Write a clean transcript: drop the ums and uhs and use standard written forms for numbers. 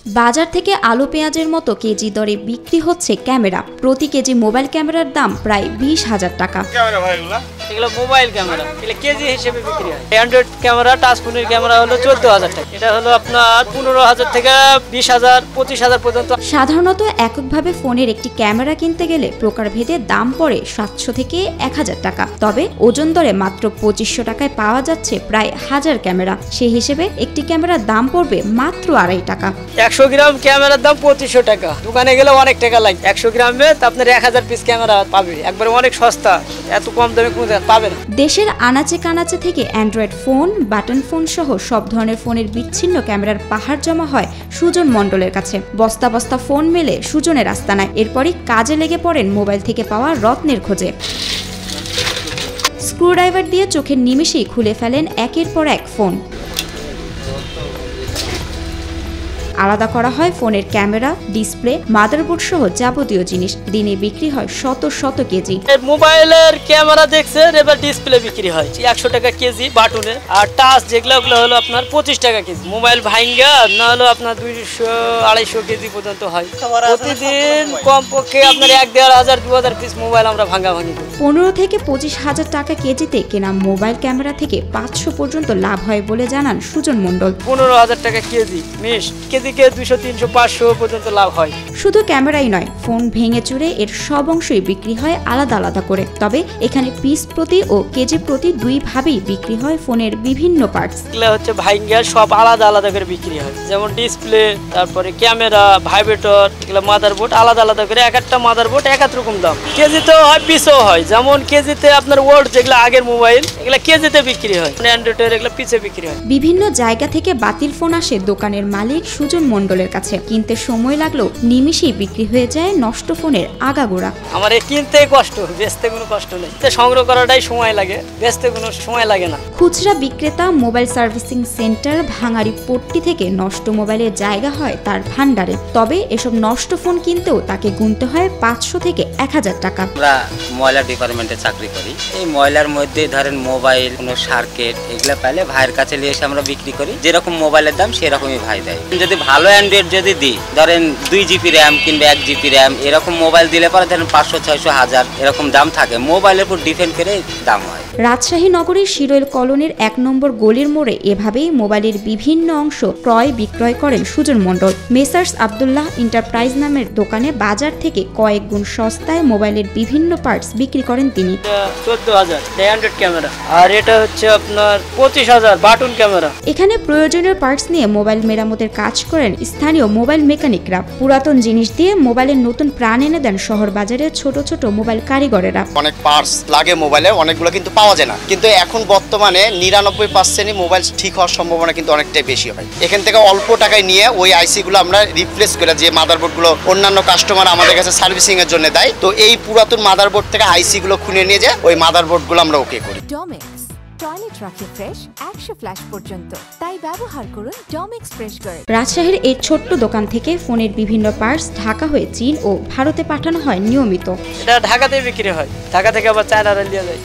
বাজার থেকে আলু পেঁয়াজের মতো কেজি দরে বিক্রি হচ্ছে ক্যামেরা। প্রতি কেজি মোবাইল ক্যামেরার দাম প্রায় 20,000 টাকা। এগুলো মোবাইল ক্যামেরা, এগুলো কেজি হিসেবে বিক্রি হয়। অ্যান্ড্রয়েড ক্যামেরা, টাচ ফোনের ক্যামেরা হলো 14,000 টাকা। এটা হলো আপনার 15,000 থেকে 20,000, 25,000 পর্যন্ত। সাধারণত এককভাবে ফোনের একটি ক্যামেরা কিনতে গেলে প্রকারভেদে দাম পড়ে 700 থেকে 1,000 টাকা। তবে ওজন দরে মাত্র 2500 টাকায় পাওয়া যাচ্ছে প্রায় 1000 ক্যামেরা। সেই হিসেবে একটি ক্যামেরার দাম পড়বে মাত্র 2.5 টাকা। 100 গ্রাম ক্যামেরার দাম 2500 টাকা। দোকানে গেলে অনেক টাকা লাগে। 100 গ্রামে আপনার 1000 পিস ক্যামেরা পাবে। একবারে অনেক সস্তা, এত কম দামে কোনো পাবে না। দেশের আনাচে কানাচে থেকে অ্যান্ড্রয়েড ফোন, বাটন ফোন সহ সব ধরনের ফোনের বিচ্ছিন্ন ক্যামেরার পাহাড় জমা হয় সুজন মণ্ডলের কাছে। বস্তা বস্তা ফোন মেলে সুজনের আস্তানায়। এরপরই কাজে লেগে পড়েন মোবাইল থেকে পাওয়া রত্নের খোঁজে। স্ক্রুড্রাইভার দিয়ে চোখের নিমেষেই খুলে ফেলেন একের পর এক ফোন। আলাদা করা হয় ফোনের ক্যামেরা, ডিসপ্লে, মাদারবোর্ড সহ যাবতীয় জিনিস। দিনে বিক্রি হয় শত শত কেজি। মোবাইলের ক্যামেরা দেখছেন, এবার ডিসপ্লে বিক্রি হয় 100 টাকা কেজি বাটনে। আর টাচ যেগুলো ওগুলো হলো আপনার 25 টাকা কেজি। মোবাইল ভাঙ্গা না হলো আপনার 200-250 কেজি পর্যন্ত হয়। প্রতিদিন কমপক্ষে আপনার 1,500, 2,000 পিস মোবাইল আমরা ভাঙি করি। 15 থেকে 25,000 টাকা কেজিতে কেনা মোবাইল ক্যামেরা থেকে 500 পর্যন্ত লাভ হয় বলে জানান সুজন মণ্ডল। 15,000 টাকা কেজি মিস, কেজিকে 200, 300, 500 পর্যন্ত লাভ হয়। শুধু ক্যামেরাই নয়, ফোন ভেঙে চুরে এর সব অংশই বিক্রি হয় আলাদা আলাদা করে। তবে এখানে পিস প্রতি ও কেজি প্রতি দুই ভাবেই বিক্রি হয় ফোনের বিভিন্ন পার্টস। এগুলো হচ্ছে ভাঙ্গা সব আলাদা আলাদা করে বিক্রি হয়। যেমন ডিসপ্লে, তারপরে ক্যামেরা, ভাইব্রেটর, এগুলো মাদারবোর্ড আলাদা আলাদা করে। এক একটা মাদারবোর্ড এক এক রকম দাম। কেজিতেও হয়, পিসও হয়। যেমন কেজিতে আপনার ওয়ার্ড যেগুলো আগের মোবাইল, এগুলো কেজিতে বিক্রি হয়। অ্যান্ড্রয়েডের এগুলো পিসে বিক্রি হয়। বিভিন্ন জায়গা থেকে বাতিল ফোন আসে দোকানের মালিক সুজন মণ্ডলের কাছে। কিনতে সময় লাগলেও নিমিষেই বিক্রি হয়ে যায় নষ্ট ফোনের আগাগোড়া। আমার কিনতে কষ্ট, বেচতে কোনো কষ্ট নেই। সংগ্রহ করাটাই সময় লাগে, বেচতে কোনো সময় লাগে না। খুচরা বিক্রেতা, মোবাইল সার্ভিসিং সেন্টার, ভাঙাড়ি পট্টি থেকে নষ্ট মোবাইলের জায়গা হয় তার ভান্ডারে। তবে এসব নষ্ট ফোন কিনতেও তাকে গুনতে হয় 500 থেকে 1000 টাকা। আমরা ময়লা ডিপার্টমেন্টে চাকরি করি। এই ময়লার মধ্যে ধরেন মোবাইল, কোনো সার্কিট, এগুলো পাইলে ভাইয়ের কাছে নিয়ে এসে আমরা বিক্রি করি। যেরকম মোবাইলের দাম সেরকমই ভাই দেয়। যদি ভালো অ্যান্ড্রয়েড যদি দিই, ধরেন 2 জিবি র্যাম কিংবা 1 জিবি র্যাম, এরকম মোবাইল দিলে পরে ধরেন 500, 600, 1000 এরকম দাম থাকে। মোবাইলের উপর ডিপেন্ড করে দাম হয়। রাজশাহী নগরীর শিরোইল কলোনির 1 নম্বর গলির মোড়ে এভাবেই মোবাইলের বিভিন্ন অংশ ক্রয় বিক্রয় করেন সুজন মণ্ডল। মেসার্স আব্দুল্লাহ এন্টারপ্রাইজ নামের দোকানে বাজার থেকে কয়েক গুণ সস্তায় মোবাইলের বিভিন্ন পার্টস বিক্রি করেন তিনি। 14,000 অ্যান্ড্রয়েড ক্যামেরা, আর এটা হচ্ছে আপনার 25,000 বাটন ক্যামেরা। এখানে প্রয়োজনীয় পার্টস নিয়ে মোবাইল মেরামতের কাজ করেন স্থানীয় মোবাইল মেকানিকরা। পুরাতন জিনিস দিয়ে মোবাইলের নতুন প্রাণ এনে দেন শহর বাজারে ছোট ছোট মোবাইল কারিগরেরা। অনেক পার্টস লাগে মোবাইলে, অনেকগুলো কিন্তু পাওয়া যায় না। কিন্তু এখন বর্তমানে 99% মোবাইল ঠিক হওয়ার সম্ভাবনা কিন্তু অনেকটাই বেশি হয়। এখান থেকে অল্প টাকায় নিয়ে ওই আইসি গুলো আমরা রিপ্লেস করে, যে মাদারবোর্ড গুলো অন্যান্য কাস্টমার আমাদের কাছে সার্ভিসিং এর জন্য দেয়, তো এই পুরাতন মাদারবোর্ড থেকে আইসি গুলো খুলে নিয়ে যায় ওই মাদারবোর্ড গুলো আমরা ওকে করি। ডমেক্স টয়লেট রাখে ফ্রেশ 100 ফ্ল্যাশ পর্যন্ত, তাই ব্যবহার করুন ডমেক্স ফ্রেশ গার্ড। রাজশাহীর এই ছোট্ট দোকান থেকে ফোনের বিভিন্ন পার্টস ঢাকা হয়ে চীন ও ভারতে পাঠানো হয় নিয়মিত। এটা ঢাকাতে বিক্রি হয়, ঢাকা থেকে আবার চায়না নিয়ে যায়।